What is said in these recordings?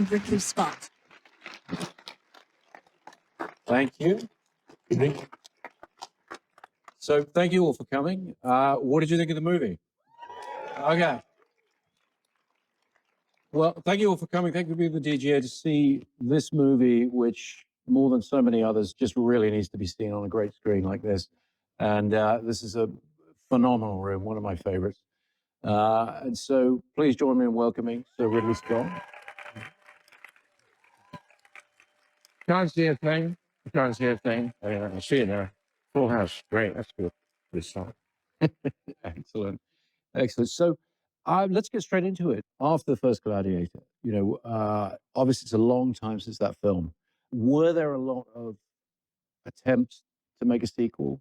Ridley Scott. Thank you. So thank you all for coming. What did you think of the movie? Okay. Well, thank you all for coming. Thank you for being the DGA to see this movie, which more than so many others just really needs to be seen on a great screen like this. And this is a phenomenal room, one of my favorites. And so please join me in welcoming Sir Ridley Scott. Can't see a thing. Can't see a thing. I see it there. Full house. Great. That's good. Good song. Excellent. Excellent. So let's get straight into it. After the first Gladiator, obviously it's a long time since that film. Were there a lot of attempts to make a sequel,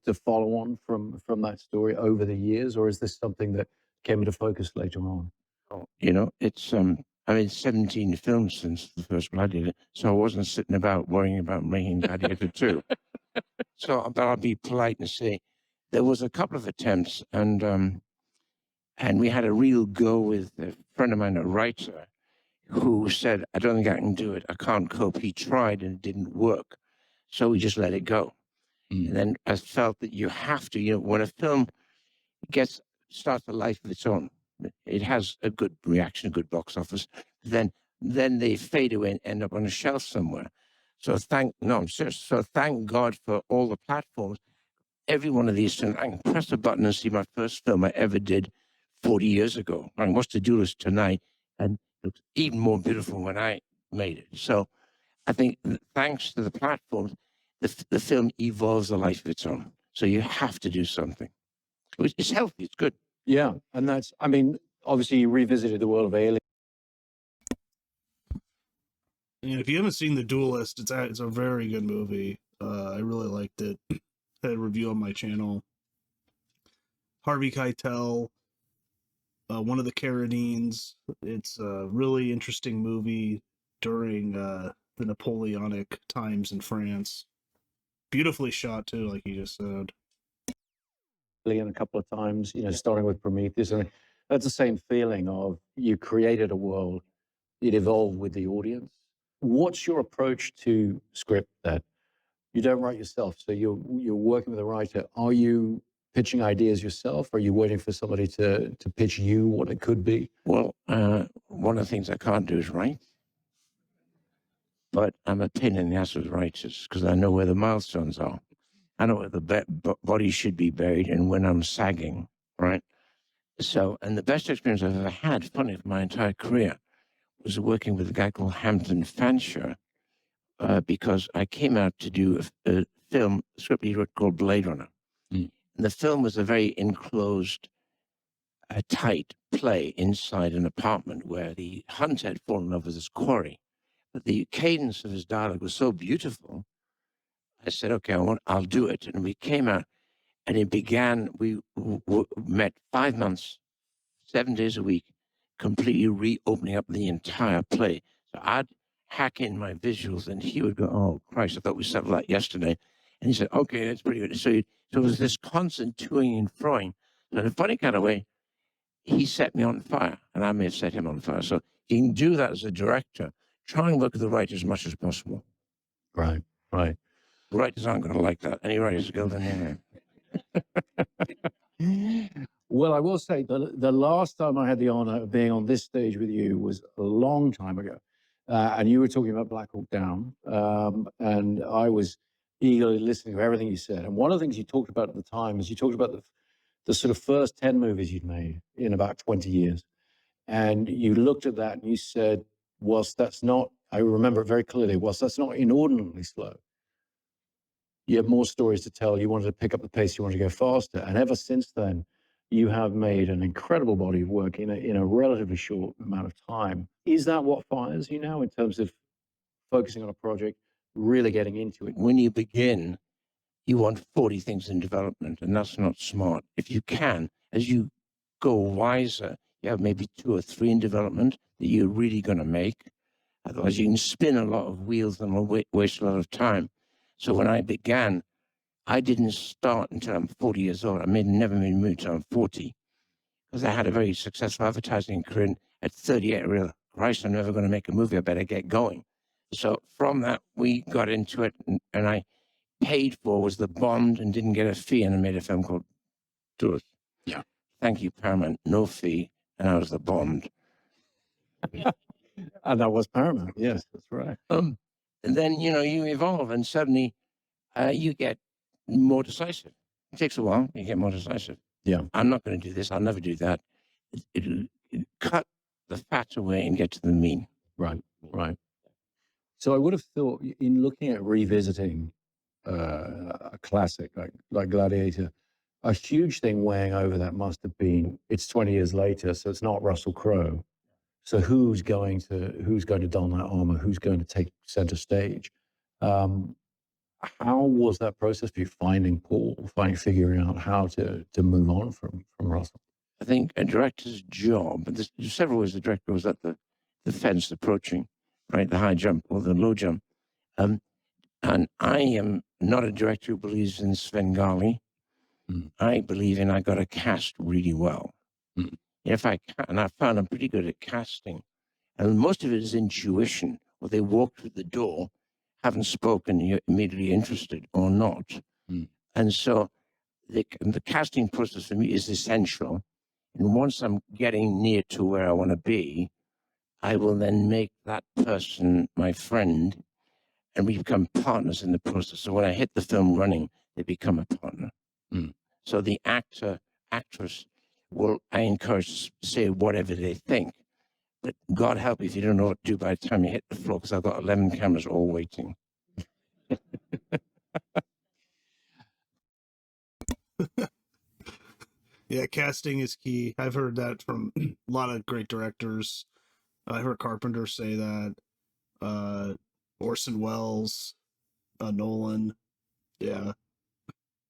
to follow on from that story over the years, or is this something that came into focus later on? Oh, it's I mean 17 films since the first Gladiator, so I wasn't sitting about worrying about making Gladiator 2. So but I'll be polite and say there was a couple of attempts, and we had a real go with a friend of mine, a writer, who said, I don't think I can do it. I can't cope. He tried and it didn't work. So we just let it go. And then I felt that you have to, when a film starts a life of its own, it has a good reaction, a good box office, then they fade away and end up on a shelf somewhere. So I'm serious. So thank God for all the platforms. Every one of these things, I can press a button and see my first film I ever did 40 years ago. I can watch the do list tonight, and it looks even more beautiful when I made it. So I think thanks to the platforms, the film evolves a life of its own. So you have to do something. It's healthy. It's good. Yeah. And obviously you revisited the world of Alien. And if you haven't seen The Duelist, it's a very good movie. I really liked it. I had a review on my channel. Harvey Keitel, one of the Carradines. It's a really interesting movie during the Napoleonic times in France. Beautifully shot too, like you just said. A couple of times, starting with Prometheus. I mean, that's the same feeling of you created a world, it evolved with the audience. What's your approach to script that you don't write yourself? So you're working with a writer. Are you pitching ideas yourself? Or are you waiting for somebody to pitch you what it could be? Well, one of the things I can't do is write. But I'm a pain in the ass with writers because I know where the milestones are. I know where the body should be buried and when I'm sagging, right? So, and the best experience I've ever had, funny, for my entire career, was working with a guy called Hampton Fancher, because I came out to do a film, a script he wrote called Blade Runner. And the film was a very enclosed, tight play inside an apartment where the hunter had fallen in love with his quarry. But the cadence of his dialogue was so beautiful. I said, okay, I'll do it. And we came out and it began, we met 5 months, 7 days a week, completely reopening up the entire play. So I'd hack in my visuals and he would go, oh, Christ, I thought we settled that yesterday. And he said, okay, that's pretty good. So it was this constant toing and froing. So in a funny kind of way, he set me on fire and I may have set him on fire. So you can do that as a director. Try and work with the writer as much as possible. Right, right. Writers aren't going to like that. Any writers go there. Well, I will say the last time I had the honor of being on this stage with you was a long time ago. And you were talking about Black Hawk Down. And I was eagerly listening to everything you said. And one of the things you talked about at the time is you talked about the sort of first 10 movies you'd made in about 20 years. And you looked at that and you said, whilst that's not, I remember it very clearly, whilst that's not inordinately slow, you have more stories to tell. You wanted to pick up the pace. You wanted to go faster. And ever since then, you have made an incredible body of work in a relatively short amount of time. Is that what fires you now in terms of focusing on a project, really getting into it? When you begin, you want 40 things in development, and that's not smart. If you can, as you go wiser, you have maybe 2 or 3 in development that you're really going to make. Otherwise, you can spin a lot of wheels and waste a lot of time. So when I began, I didn't start until I'm 40 years old. I never made a movie until I'm 40 because I had a very successful advertising career. At 38, I realized, Christ, I'm never going to make a movie. I better get going. So from that, we got into it, and I paid for was the bond and didn't get a fee, and I made a film called Do It. Yeah. Thank you, Paramount. No fee, and I was the bond. And that was Paramount. Yes, that's right. And then, you know, you evolve, and suddenly you get more decisive. It takes a while. You get more decisive. Yeah. I'm not going to do this. I'll never do that. It'll cut the fat away and get to the mean. Right, right. So I would have thought, in looking at revisiting a classic like Gladiator, a huge thing weighing over that must have been it's 20 years later, so it's not Russell Crowe. So who's going to don that armor? Who's going to take center stage? How was that process for you finding Paul, figuring out how to move on from Russell? I think a director's job, and there's several ways the director goes at the fence approaching, right, the high jump or the low jump. And I am not a director who believes in Svengali. I believe in I got to cast really well. If I can, and I found I'm pretty good at casting, and most of it is intuition. Or they walk through the door, haven't spoken, you're immediately interested or not. And so the casting process for me is essential. And once I'm getting near to where I want to be, I will then make that person my friend, and we become partners in the process. So when I hit the film running, they become a partner. So the actor, actress I encourage to say whatever they think. But God help if you don't know what to do by the time you hit the floor, because I've got 11 cameras all waiting. Yeah, casting is key. I've heard that from a lot of great directors. I heard Carpenter say that. Orson Welles, Nolan. Yeah.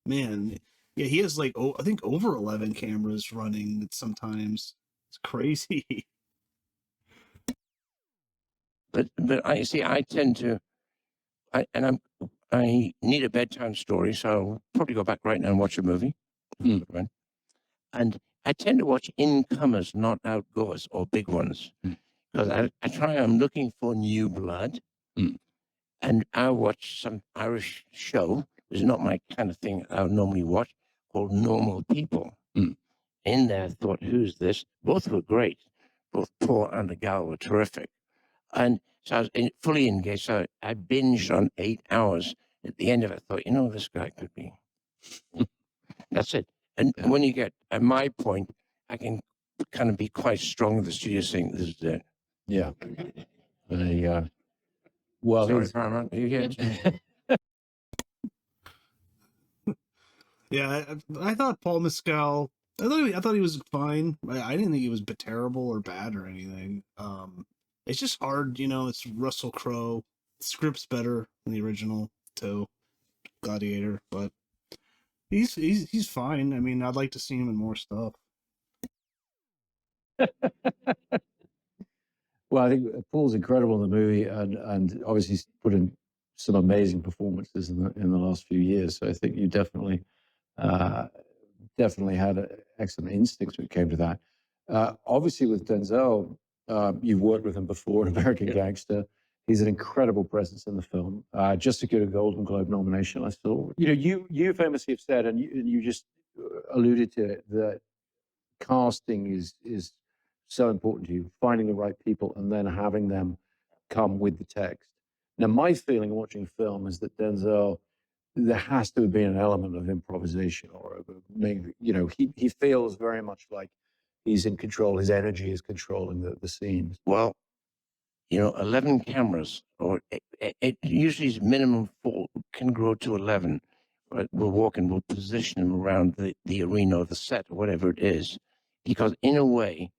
Man. Yeah, he has like, I think over 11 cameras running sometimes. It's crazy. But I see, I tend to, I need a bedtime story, so I'll probably go back right now and watch a movie. And I tend to watch incomers, not outgoers or big ones. Because I'm looking for new blood. And I watch some Irish show, which is not my kind of thing I would normally watch, called Normal People. In there, I thought, who's this? Both were great. Both Paul and the gal were terrific. And so I was fully engaged. So I binged on 8 hours. At the end of it, I thought, you know, this guy could be. That's it. And when you get at my point, I can kind of be quite strong in the studio saying, this is it. Yeah. Well, sorry, Paramount, are you here? Yeah, I thought Paul Mescal. I thought he was fine. I didn't think he was terrible or bad or anything. It's just hard, you know. It's Russell Crowe. The script's better than the original too, Gladiator, but he's fine. I mean, I'd like to see him in more stuff. Well, I think Paul's incredible in the movie, and obviously he's put in some amazing performances in the last few years. So I think you definitely had excellent instincts when it came to that. Obviously, with Denzel, you've worked with him before in American Gangster. He's an incredible presence in the film. Just secured a Golden Globe nomination, I saw. You know, you famously have said, and you just alluded to it, that casting is so important to you, finding the right people and then having them come with the text. Now, my feeling watching film is that Denzel, there has to have been an element of improvisation, or maybe, you know, he feels very much like he's in control. His energy is controlling the scenes. Well, you know, 11 cameras, or it usually is minimum 4, can grow to 11. Right? We'll walk and we'll position them around the arena or the set or whatever it is. Because in a way,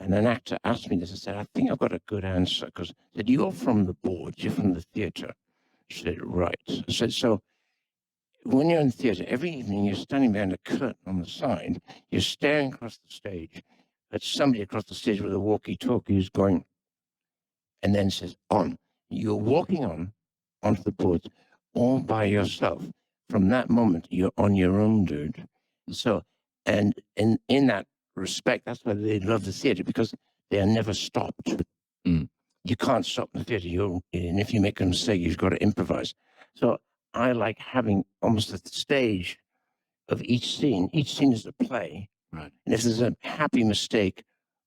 and an actor asked me this, I said, I think I've got a good answer. Because I said, you're from the board, you're from the theater. She said, right. I said, so when you're in theater, every evening you're standing behind a curtain on the side, you're staring across the stage at somebody across the stage with a walkie-talkie who's going, and then says, on. You're walking onto the board all by yourself. From that moment, you're on your own, dude. So, and in that respect, that's why they love the theater, because they are never stopped. Mm. You can't stop the theater. And if you make a mistake, you've got to improvise. So I like having almost a stage of each scene. Each scene is a play. Right. And if there's a happy mistake,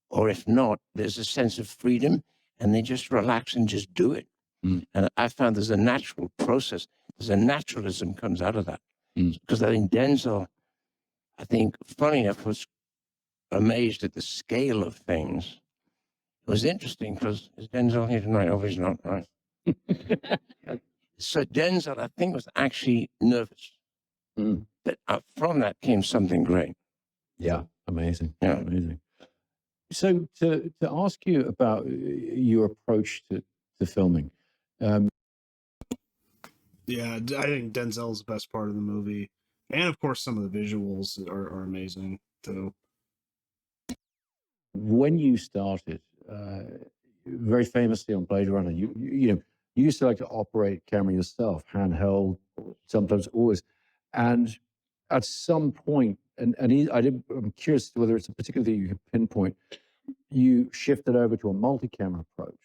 or if not, there's a sense of freedom, and they just relax and just do it. Mm. And I found there's a natural process. There's a naturalism comes out of that. Because I think Denzel, funny enough, was amazed at the scale of things. It was interesting because is Denzel here tonight? Oh, he's not, right? So Denzel, I think, was actually nervous. But from that came something great. Yeah, amazing. Yeah. Amazing. So to ask you about your approach to filming. Yeah, I think Denzel's the best part of the movie. And of course, some of the visuals are amazing too. When you started, very famously on Blade Runner, you used to like to operate camera yourself, handheld, sometimes always. And at some point, I'm curious whether it's a particular thing you can pinpoint, you shifted over to a multi-camera approach,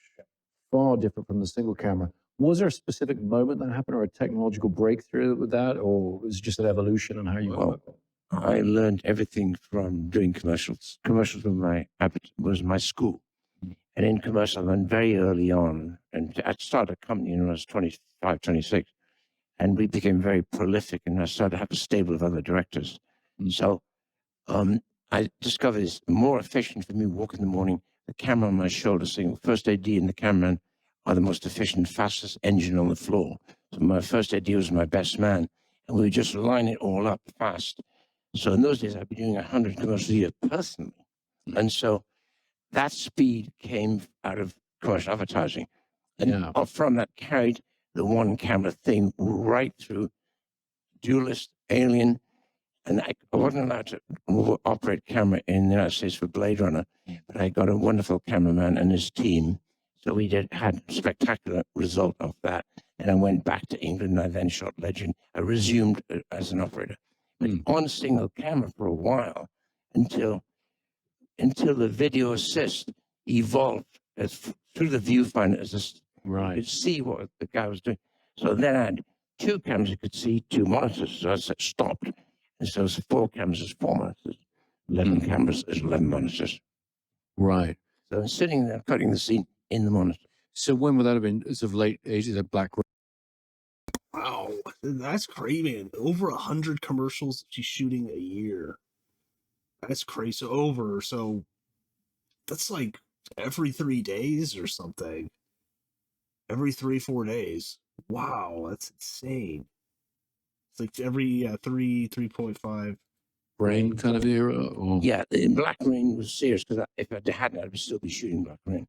far different from the single camera. Was there a specific moment that happened or a technological breakthrough with that, or was it just an evolution on how you work? I learned everything from doing commercials. Commercials was my school. And in commercial, I learned very early on. And I started a company when I was 25, 26. And we became very prolific. And I started to have a stable of other directors. So I discovered it's more efficient for me walk in the morning, the camera on my shoulder, saying first AD and the cameraman are the most efficient, fastest engine on the floor. So my first AD was my best man. And we would just line it all up fast. So in those days, I'd be doing 100 commercials a year personally. And so that speed came out of commercial advertising. And from that carried the one camera thing right through Duelist, Alien. And I wasn't allowed to operate camera in the United States for Blade Runner, but I got a wonderful cameraman and his team. So we had a spectacular result of that. And I went back to England and I then shot Legend. I resumed as an operator. But on single camera for a while until the video assist evolved through the viewfinder as you could see what the guy was doing. So then I had two cameras you could see, two monitors. So I stopped. And so it's 4 cameras is 4 monitors. 11 cameras is 11 monitors. Right. So I'm sitting there cutting the scene in the monitor. So when would that have been? Sort of late 80s at Black. Wow, that's crazy, man. Over 100 commercials she's shooting a year. That's crazy. So that's like every 3 days or something. Every 3-4 days. Wow, that's insane. It's like every 3.5. Rain kind of era? Or? Yeah, Black Rain was serious because if I hadn't, I'd still be shooting Black Rain.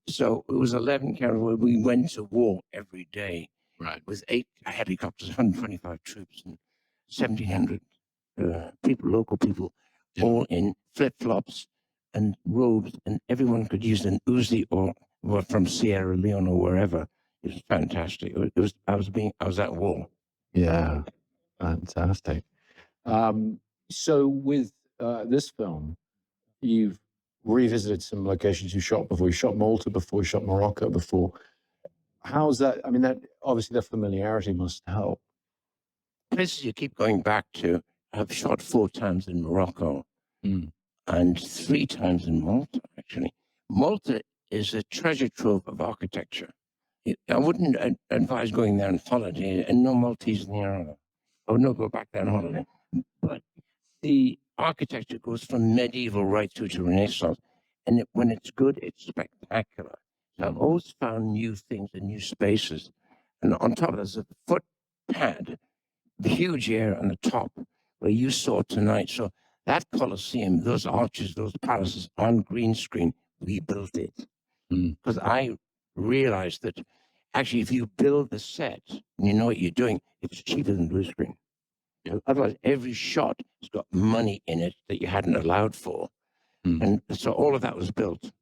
So it was 11 cameras where we went to war every day. Right. With 8 helicopters, 125 troops, and 1,700 people, local people, all in flip-flops and robes, and everyone could use an Uzi or from Sierra Leone or wherever. It was fantastic. I was at war. Yeah, fantastic. So with this film, you've revisited some locations you shot before. You shot Malta before, you shot Morocco before. How's that? I mean, that obviously the familiarity must help. Places you keep going back to. I've shot 4 times in Morocco and 3 times in Malta, actually. Malta is a treasure trove of architecture. I wouldn't advise going there on holiday, and no Maltese in the area. I would not go back there on holiday. But the architecture goes from medieval right through to Renaissance. And when it's good, it's spectacular. So I've always found new things and new spaces. And on top of this, a footpad, the huge area on the top where you saw tonight. So that Colosseum, those arches, those palaces on green screen, we built it. Because I realized that actually, if you build the set and you know what you're doing, it's cheaper than blue screen. Otherwise, every shot has got money in it that you hadn't allowed for. And so all of that was built.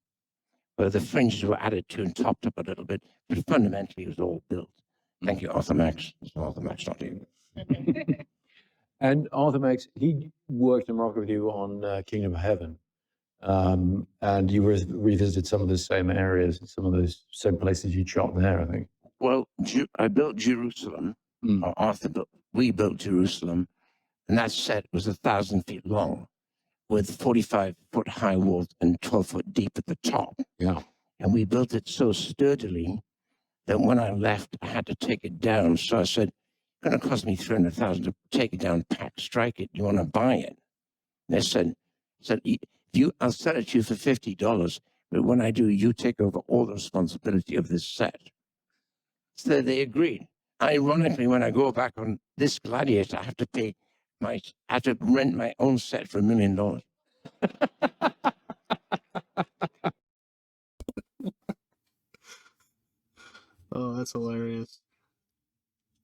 But the fringes were added to and topped up a little bit. But fundamentally, it was all built. Thank you, Arthur Max. It's Arthur Max, not you. And Arthur Max, he worked in Morocco with you on Kingdom of Heaven. And you revisited some of the same areas, some of those same places you shot there, I think. Well, I built Jerusalem, or we built Jerusalem, and that set was 1,000 feet long with 45-foot high walls and 12-foot deep at the top. Yeah. And we built it so sturdily that when I left, I had to take it down. So I said, it's going to cost me $300,000 to take it down, strike it. You want to buy it? And they said, I'll sell it to you for $50, but when I do, you take over all the responsibility of this set. So they agreed. Ironically, when I go back on this Gladiator, I have to rent my own set for $1 million. Oh, that's hilarious.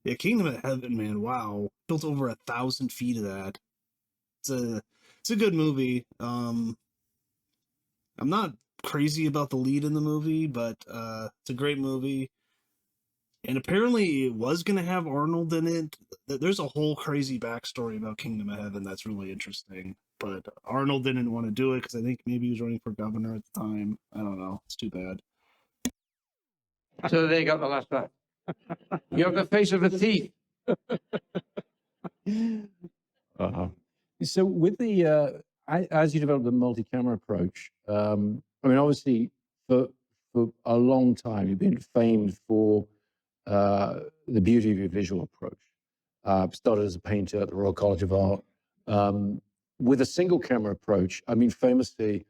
Yeah, Kingdom of Heaven, man. Wow, built over 1,000 feet of that. It's a good movie. I'm not crazy about the lead in the movie, but it's a great movie. And apparently, it was going to have Arnold in it. There's a whole crazy backstory about Kingdom of Heaven that's really interesting. But Arnold didn't want to do it because I think maybe he was running for governor at the time. I don't know. It's too bad. So they got the last one. You have the face of a thief. So with the as you develop the multi-camera approach, I mean, obviously for a long time you've been famed for the beauty of your visual approach. Started as a painter at the Royal College of Art. With a single camera approach, I mean, famously,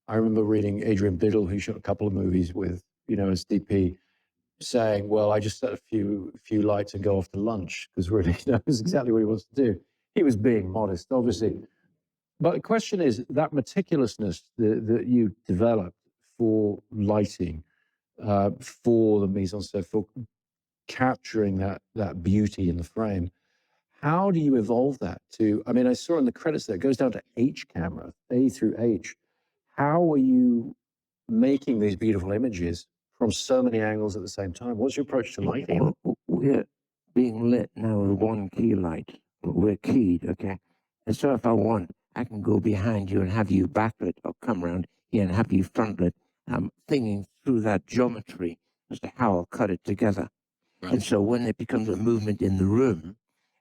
I remember reading Adrian Biddle, who shot a couple of movies with, as DP, saying, well, I just set a few lights and go off to lunch, because really he knows exactly what he wants to do. He was being modest, obviously. But the question is, that meticulousness that you developed for lighting, for the mise-en-scène, for capturing that beauty in the frame, how do you evolve that to, I mean, I saw in the credits there, it goes down to H camera, A through H. How are you making these beautiful images from so many angles at the same time? What's your approach to lighting? We're being lit now with one key light. We're keyed, okay? And so if I want, I can go behind you and have you backlit, or come around here and have you frontlit. I'm thinking through that geometry as to how I'll cut it together. Right. And so when it becomes a movement in the room,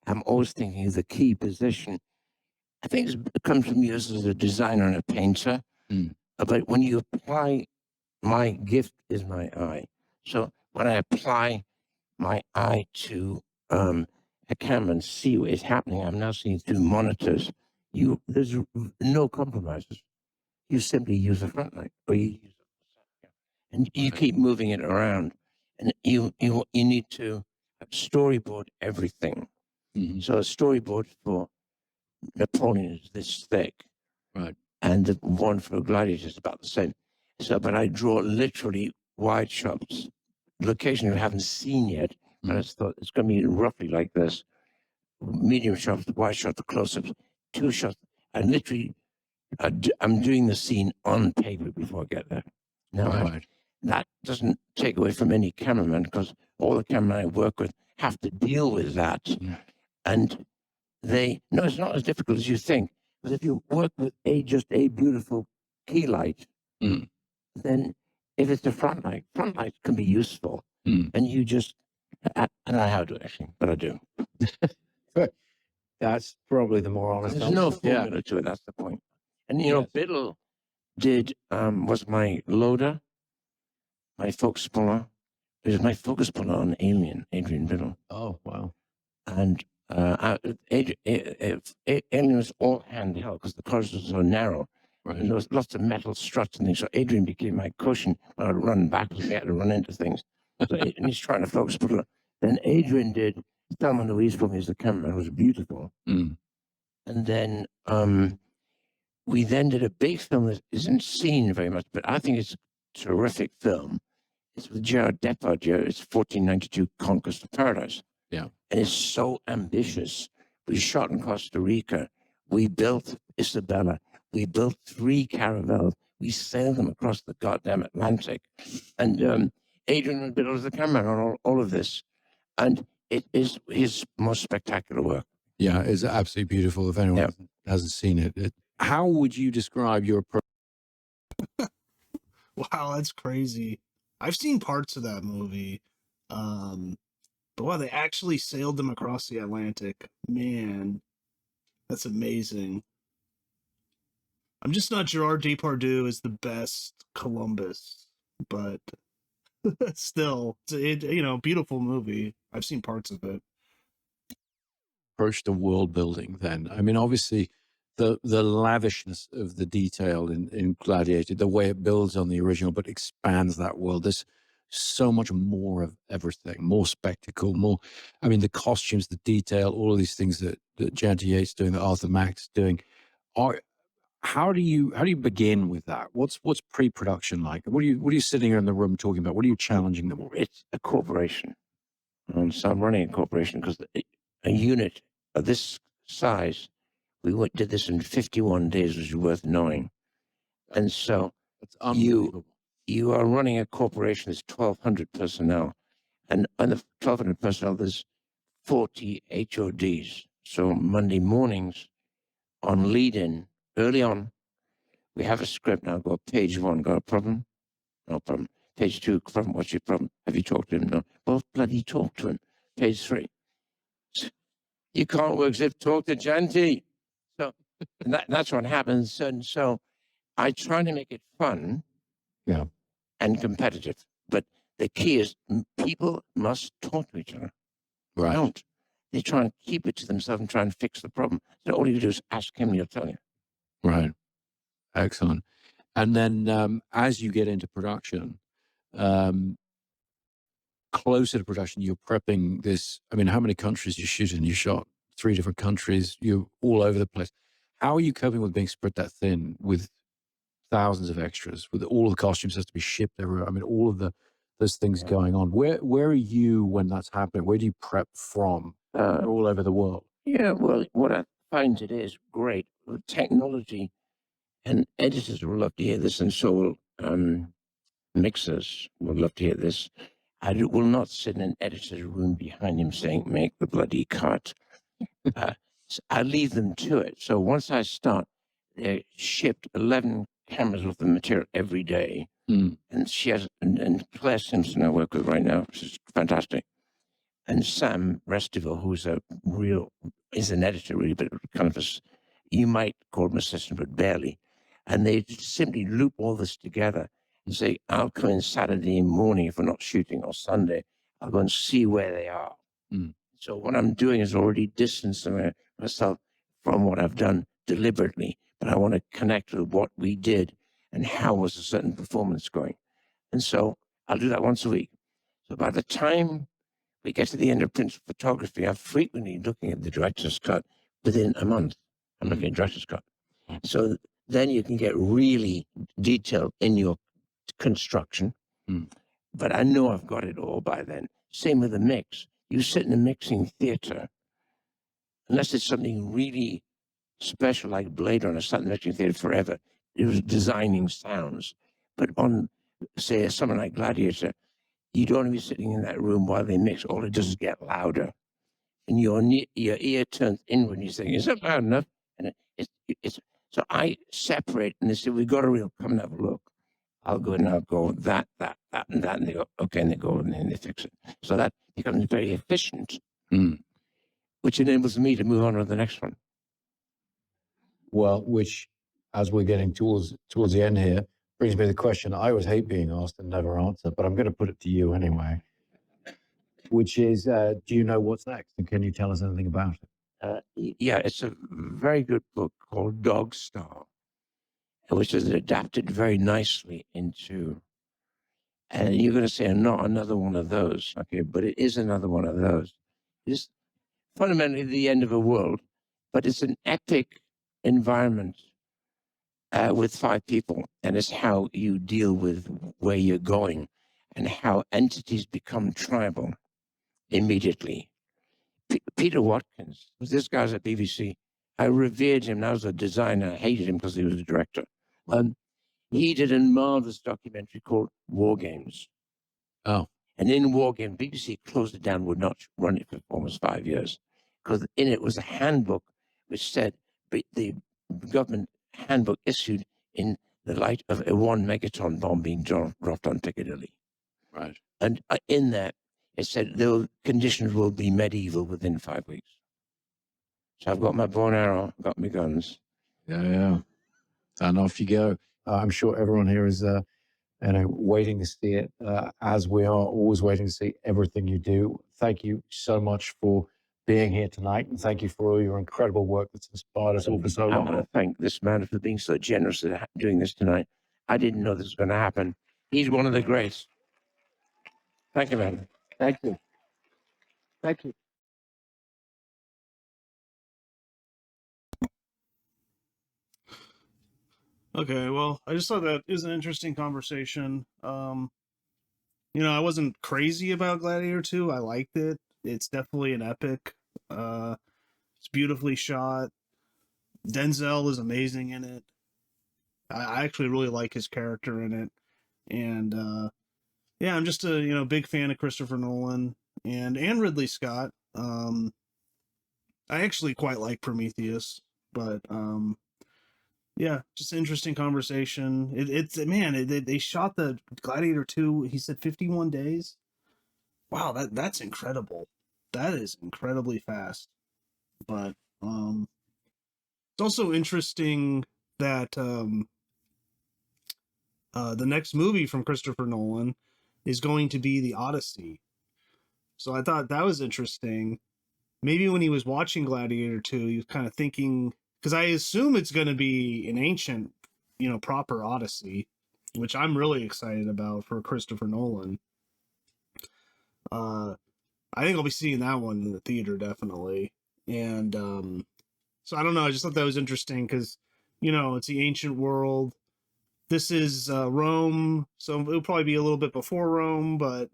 I'm always thinking of the key position. I think it comes from you as a designer and a painter. But when you apply, my gift is my eye. So when I apply my eye to a camera and see what is happening, I'm now seeing through monitors. There's no compromises. You simply use a front light, or you use and you keep moving it around, and you need to storyboard everything. So a storyboard for Napoleon is this thick, right? And the one for Gladiator is about the same. So, but I draw literally wide shots, location we haven't seen yet. And I just thought it's going to be roughly like this: medium shots, wide shots, close-ups, 2 shots. And literally, I'm doing the scene on paper before I get there. Now, that doesn't take away from any cameraman, because all the cameramen I work with have to deal with that. And it's not as difficult as you think. But if you work with just a beautiful key light, then if it's a front light can be useful. And you just, I don't know how to do it, actually, but I do. That's probably the more honest. There's no formula to it, that's the point. And Biddle was my loader, my focus puller. It was my focus puller on Alien, Adrian Biddle. Oh, wow. And Alien was all handheld because the corridors were so narrow. Right. And there was lots of metal struts and things. So Adrian became my cushion when I'd run backwards. We had to run into things. So, and he's trying to focus puller. Then Adrian did Thelma and Louise for me as the cameraman. It was beautiful. And then we then did a big film that isn't seen very much, but I think it's a terrific film. It's with Gerard Depardieu. It's 1492 Conquest of Paradise. Yeah. And it's so ambitious. We shot in Costa Rica. We built Isabella. We built 3 caravels. We sailed them across the goddamn Atlantic. And Adrian Biddle was the cameraman on all of this. And it is his most spectacular work. Yeah, it's absolutely beautiful. If anyone hasn't seen it, how would you describe your approach Wow, that's crazy. I've seen parts of that movie. But wow, they actually sailed them across the Atlantic. Man, that's amazing. I'm just not Gerard Depardieu is the best Columbus, but still, beautiful movie. I've seen parts of it. Approach to world building then? I mean, obviously, the lavishness of the detail in Gladiator, the way it builds on the original, but expands that world. There's so much more of everything, more spectacle, more. I mean, the costumes, the detail, all of these things that Janty Yates doing, that Arthur Mack's doing. Are how do you begin with that? What's pre-production like? What are you sitting here in the room talking about? What are you challenging them? It's a corporation. So I'm running a corporation because a unit of this size, did this in 51 days, which is worth knowing. And so It's unbelievable. you are running a corporation that's 1,200 personnel. And on the 1,200 personnel, there's 40 HODs. So Monday mornings on lead-in, early on, we have a script now. Go page 1. Got a problem? No problem. Page 2, problem. What's your problem? Have you talked to him? No. Well, bloody talk to him. Page 3. You can't work zip, talk to Janty. So that's what happens. And so I try to make it fun, Yeah, and competitive. But the key is people must talk to each other. right. They don't. They try and keep it to themselves and try and fix the problem. So all you do is ask him, he'll tell you. Right. Excellent. And then as you get into production, um, closer to production, you're prepping this. I mean, how many countries you shoot in? You shot 3 different countries. You're all over the place. How are you coping with being spread that thin with thousands of extras, with all of the costumes has to be shipped everywhere? I mean, all of those things going on. Where are you when that's happening? Where do you prep from? You're all over the world. Yeah, well, what I find today is great with technology, and editors will love to hear this, and so will mixers will love to hear this. Will not sit in an editor's room behind him saying, make the bloody cut. I leave them to it. So once I start, they're shipped 11 cameras worth of material every day. Mm. And she has, and Claire Simpson I work with right now, which is fantastic. And Sam Restival, who's is an editor really, but kind of you might call him assistant, but barely. And they simply loop all this together and say, I'll come in Saturday morning if we're not shooting, or Sunday. I'll go and see where they are. Mm. So what I'm doing is already distancing myself from what I've done deliberately, but I want to connect with what we did and how was a certain performance going. And so I'll do that once a week. So by the time we get to the end of principal photography, I'm frequently looking at the director's cut within a month. I'm looking at director's cut. So then you can get really detailed in your construction. Mm. But I know I've got it all by then. Same with the mix. You sit in a mixing theater, unless it's something really special like Blade Runner, sat in the mixing theater forever. It was designing sounds. But on, say, something like Gladiator, you don't want to be sitting in that room while they mix. All it does is get louder. And your ear turns inward and you think, is that loud enough? And it's so I separate and they say, we've got a reel, come and have a look. I'll go and I'll go that, and that. And they go, okay, and they go and then they fix it. So that becomes very efficient, which enables me to move on to the next one. Well, which, as we're getting towards the end here, brings me to the question I always hate being asked and never answer, but I'm going to put it to you anyway, which is, do you know what's next? And can you tell us anything about it? Yeah, it's a very good book called Dog Star, which is adapted very nicely into, and you're going to say, not another one of those, okay, but it is another one of those. It's fundamentally the end of a world, but it's an epic environment with 5 people, and it's how you deal with where you're going and how entities become tribal immediately. Peter Watkins, this guy's at BBC. I revered him now as a designer. I hated him because he was a director. He did a marvelous documentary called War Games. Oh. And in War Games, BBC closed it down, would not run it for almost 5 years, because in it was a handbook which said the government handbook issued in the light of a 1 megaton bomb being dropped on Piccadilly. Right. And in that, it said the conditions will be medieval within 5 weeks. So I've got my bow and arrow, got my guns. Yeah. And off you go. I'm sure everyone here is waiting to see it, as we are always waiting to see everything you do. Thank you so much for being here tonight, and thank you for all your incredible work that's inspired us all for so I long. want to thank this man for being so generous at doing this tonight. I didn't know this was going to happen. He's one of the greats. Thank you, man. Thank you. Thank you. Okay, well, I just thought that is an interesting conversation. I wasn't crazy about Gladiator 2. I liked it. It's definitely an epic. It's beautifully shot. Denzel is amazing in it. I actually really like his character in it. And I'm just a big fan of Christopher Nolan and Ridley Scott. I actually quite like Prometheus, but just an interesting conversation. They shot the Gladiator 2. He said 51 days. Wow, that's incredible. That is incredibly fast. But it's also interesting that the next movie from Christopher Nolan is going to be The Odyssey. So I thought that was interesting. Maybe when he was watching Gladiator 2, he was kind of thinking, because I assume it's going to be an ancient, proper Odyssey, which I'm really excited about for Christopher Nolan. I think I'll be seeing that one in the theater, definitely. And so I don't know. I just thought that was interesting because, it's the ancient world. This is Rome, so it'll probably be a little bit before Rome, but,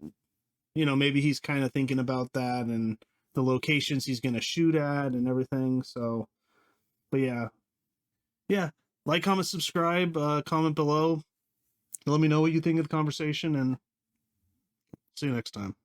maybe he's kind of thinking about that and the locations he's going to shoot at and everything. So, but yeah. Like, comment, subscribe, comment below. Let me know what you think of the conversation, and see you next time.